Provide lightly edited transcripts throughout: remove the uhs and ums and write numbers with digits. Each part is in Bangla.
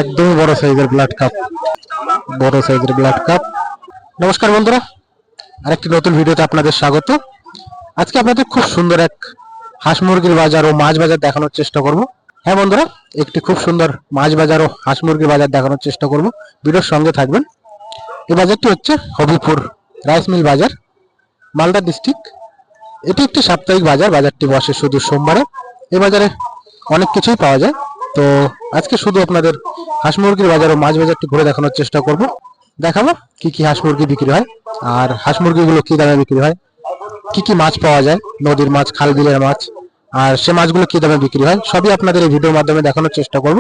একদম বড় সাইজের ব্লাড কাপ, বড় সাইজের ব্লাড কাপ। নমস্কার বন্ধুরা, আরেকটি নতুন ভিডিওতে আপনাদের স্বাগত। আজকে আপনাদের খুব সুন্দর এক হাঁস মুরগির বাজার ও মাছ বাজার দেখানোর চেষ্টা করব। হ্যাঁ বন্ধুরা, একটি খুব সুন্দর মাছ বাজার ও হাঁস মুরগির বাজার দেখানোর চেষ্টা করব, ভিডিওর সঙ্গে থাকবেন। এই বাজারটি হচ্ছে হবিপুর রাইস মিল বাজার, মালদা ডিস্ট্রিক্ট। এটি একটি সাপ্তাহিক বাজার, বাজারটি বসে শুধু সোমবারে। এই বাজারে অনেক কিছুই পাওয়া যায়। তো আজকে শুধু আপনাদের হাঁস মুরগির বাজার ও মাছ বাজারটি ঘুরে দেখানোর চেষ্টা করব। দেখাবো কি কি হাঁস মুরগি বিক্রি হয়, আর হাঁস মুরগিগুলো কি দামে বিক্রি হয়, কি কি মাছ পাওয়া যায়, নদীর মাছ, খাল বিলের মাছ, আর সে মাছগুলো কি দামে বিক্রি হয়, সবই আপনাদের এই ভিডিওর মাধ্যমে দেখানোর চেষ্টা করব।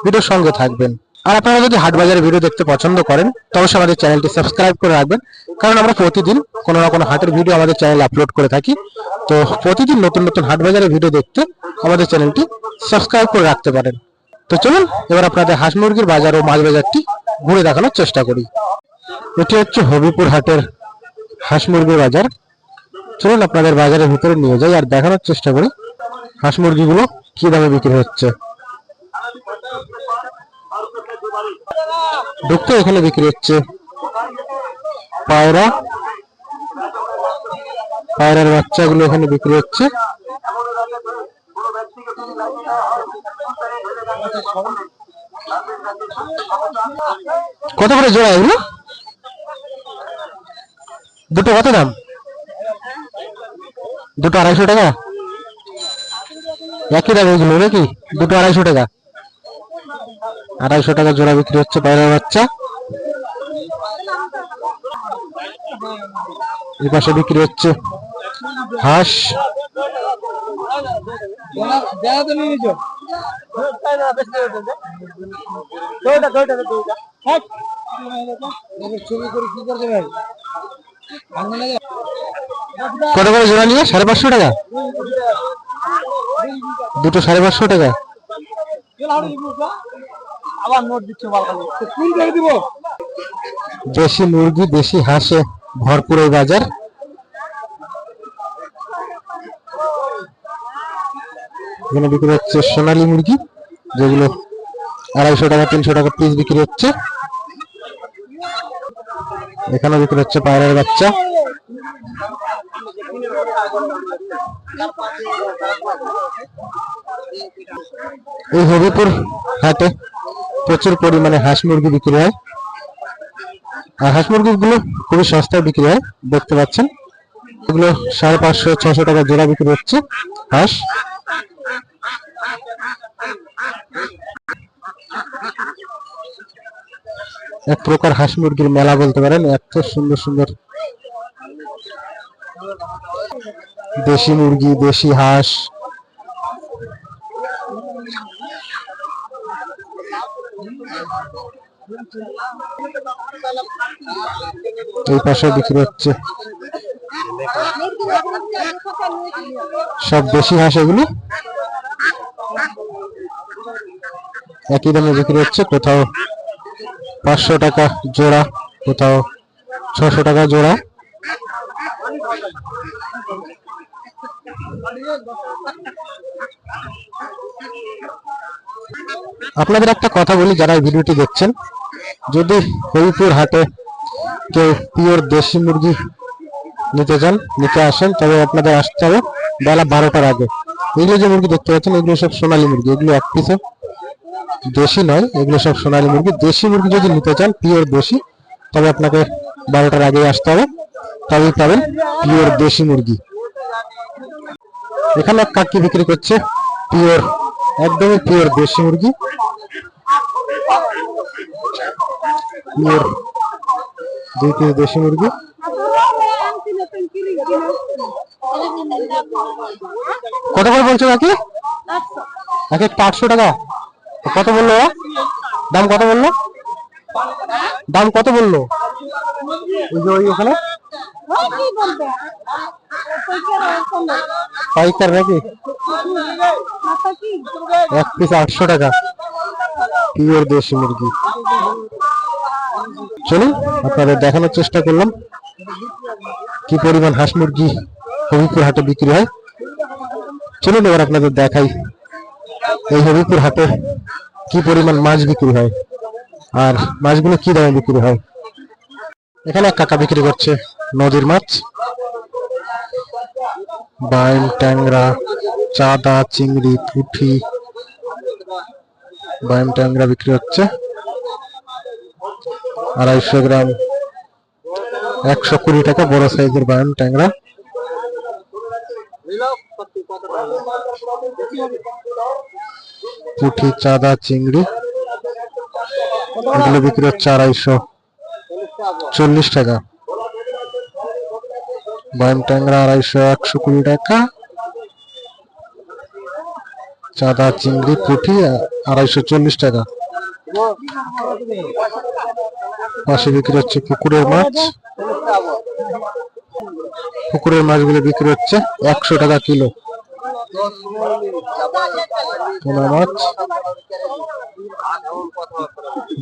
ভিডিওর সঙ্গে থাকবেন। আর আপনারা যদি হাট বাজারের ভিডিও দেখতে পছন্দ করেন তবে আমাদের চ্যানেলটি সাবস্ক্রাইব করে রাখবেন, কারণ আমরা প্রতিদিন কোনো না কোনো হাটের ভিডিও আমাদের চ্যানেলে আপলোড করে থাকি। তো প্রতিদিন নতুন নতুন হাট বাজারের ভিডিও দেখতে আমাদের চ্যানেলটি সাবস্ক্রাইব করে রাখতে পারেন। তো চলুন এবার আপনাদের হাঁস মুরগির বাজার ও মাছ বাজারটি ঘুরে দেখানোর চেষ্টা করি। এটি হচ্ছে হবিপুর হাটের হাঁস মুরগির বাজার। চলুন আপনাদের বাজারের ভিতরে নিয়ে যাই আর দেখানোর চেষ্টা করি হাঁস মুরগিগুলো কি দামে বিক্রি হচ্ছে। ঢুকতে এখানে বিক্রি হচ্ছে পায়রা, পায়রার বাচ্চাগুলো এখানে বিক্রি হচ্ছে। কত করে জোড়া এগুলো? দুটো কত দাম? দুটো 250 টাকা। একই দাম এগুলো নাকি? দুটো 250 টাকা। 250 টাকা জোড়া বিক্রি হচ্ছে পায়রার বাচ্চা। এই পাশে বিক্রি হচ্ছে হাঁস। কত করে জোড়া নিয়ে? 550 টাকা। দুটো 550 টাকা। দেশি মুরগি, দেশি হাঁসে ভরপুর এই বাজার। এখানে বিক্রি হচ্ছে সোনালী মুরগি, যেগুলো 250 টাকা 300 টাকা পিস বিক্রি হচ্ছে। এখানে বিক্রি হচ্ছে পায়রার বাচ্চা। এই হবিপুর হাটে প্রচুর পরিমাণে হাঁস মুরগি বিক্রি হয়, আর হাঁস মুরগিগুলো খুবই সস্তায় বিক্রি হয়। দেখতে পাচ্ছেন এগুলো 550-600 টাকা জোড়া বিক্রি হচ্ছে হাঁস। এক প্রকার হাঁস মুরগির মেলা বলতে পারেন, এত সুন্দর সুন্দর দেশি মুরগি, দেশি হাঁস। এই পাশে বিক্রি হচ্ছে সব দেশি হাঁস। এগুলো একই দামে বিক্রি হচ্ছে, কোথাও 500 টাকা জোড়া, কোথাও 600 টাকা জোড়া। আপনাদের একটা কথা বলি, যারা এই ভিডিওটি দেখছেন, যদি হবিপুর হাটে কেউ পিওর দেশি মুরগি নিতে চান, নিতে আসেন, তবে আপনাদের আসতে হবে বেলা 12টার আগে। এগুলো যে মুরগি দেখতে পাচ্ছেন এগুলো সব সোনালী মুরগি, এগুলো এক পিসে দেশি নয়, এগুলো সব সোনালী মুরগি। দেশি মুরগি যদি নিতে চান পিওর দেশি, তবে আপনাকে 12টার আগে আসতে হবে, তবেই পাবেন পিওর দেশি মুরগি। এখানে এক কাকি বিক্রি করছে পিওর, একদমই পিওর দেশি মুরগি, পিওর 2 পিস দেশি মুরগি। কত করে বলছো কাকি? এক একটা 800 টাকা। কত বললো দাম? কত বললো দাম? কত বললো? ওই যে ওখানে পাইকার নাকি? এক পিস 800 টাকা পিওর দেশি মুরগি। চলুন আপনাদের দেখানোর চেষ্টা করলাম কি পরিমাণ হাঁস মুরগি হবিপুর হাটে বিক্রি হয়। চলুন এবার আপনাদের দেখাই এই হবিপুর হাটে কি পরিমাণ মাছ বিক্রি হয় আর মাছগুলো কি দামে বিক্রি হয়। এখানে এক কাকা বিক্রি করছে নদীর মাছ, বাইম, ট্যাংরা, চাদা, চিংড়ি, পুঁটি। বাইম ট্যাংরা বিক্রি হচ্ছে 250 গ্রাম 120 টাকা, বড় সাইজের বাইম ট্যাংরা। পুঁটি, চাদা, চিংড়ি এগুলো বিক্রি হচ্ছে 240 টাকা। বাইম ট্যাংরা 120 টাকা, চাদা, চিংড়ি, পুঁটি 240 টাকা। পাশে বিক্রি হচ্ছে পুকুরের মাছ। পুকুরের মাছগুলো বিক্রি হচ্ছে 100 টাকা কিলো। পোনা মাছ,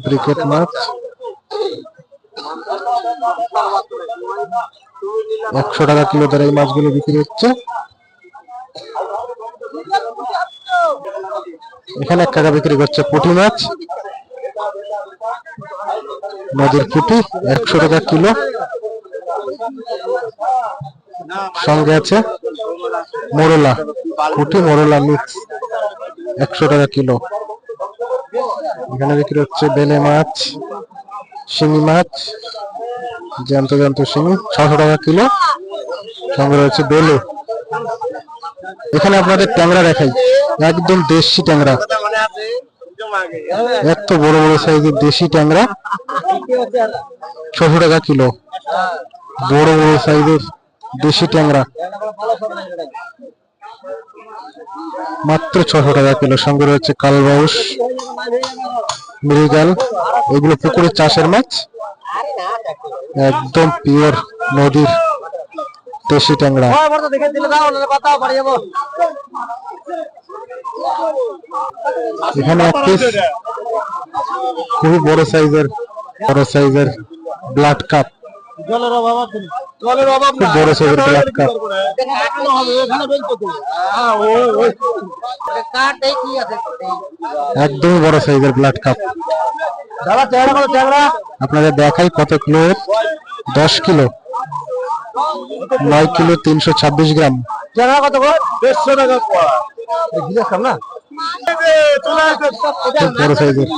ব্রিকেট মাছ 100 টাকা কিলো দরে এই মাছগুলো বিক্রি হচ্ছে। এখানে এক কাকা বিক্রি করছে পুঁটি মাছ, নদীর পুঁটি 100 টাকা কিলো। সঙ্গে আছে মোরলা, পুঁটি মোরলা মিক্স 100 টাকা কিলো। এখানে বিক্রি হচ্ছে বেলে মাছ, শিঙি মাছ, জ্যান্ত জ্যান্ত শিঙি 600 টাকা কিলো। সঙ্গে রয়েছে বেলে। এখানে আপনাদের ট্যাংরা দেখাই, একদম দেশি ট্যাংরা, এত বড় বড় সাইজের দেশি ট্যাংরা 600 টাকা কিলো। বড় বড় সাইজের দেশি ট্যাংরা মাত্র 600 টাকা কিলো। সঙ্গে রয়েছে কালবাউস, মৃগেল, এগুলো পুকুরের চাষের মাছ, একদম পিওর নদীর দেশি ট্যাংরা। এখানে এক পিস খুবই বড় সাইজের ব্লাড কাপ, খুব বড় সাইজের ব্লাড কাপ। একদমই বড় সাইজের ব্লাড কাপ। আপনাদের দেখাই কত কিলো, 10 কিলো, 9 কিলো 326 গ্রাম। কত 150 টাকা না বড় সাইজের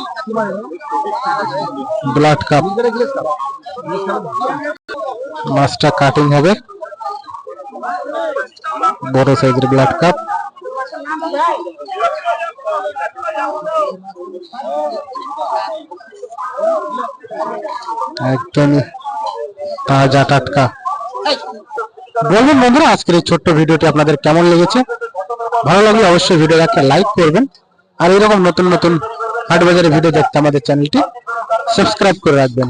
ব্লাড কাপ। মাছটা কাটিং হবে, বড় সাইজের ব্লাড কাপ। একদমই তাজা টাটকা। বলবেন বন্ধুরা আজকের এই ছোট্ট ভিডিওটি আপনাদের কেমন লেগেছে। ভালো লাগলে অবশ্যই ভিডিওটা একটা লাইক করবেন, আর এরকম নতুন নতুন হাট বাজারের ভিডিও দেখতে আমাদের চ্যানেলটি সাবস্ক্রাইব করে রাখবেন।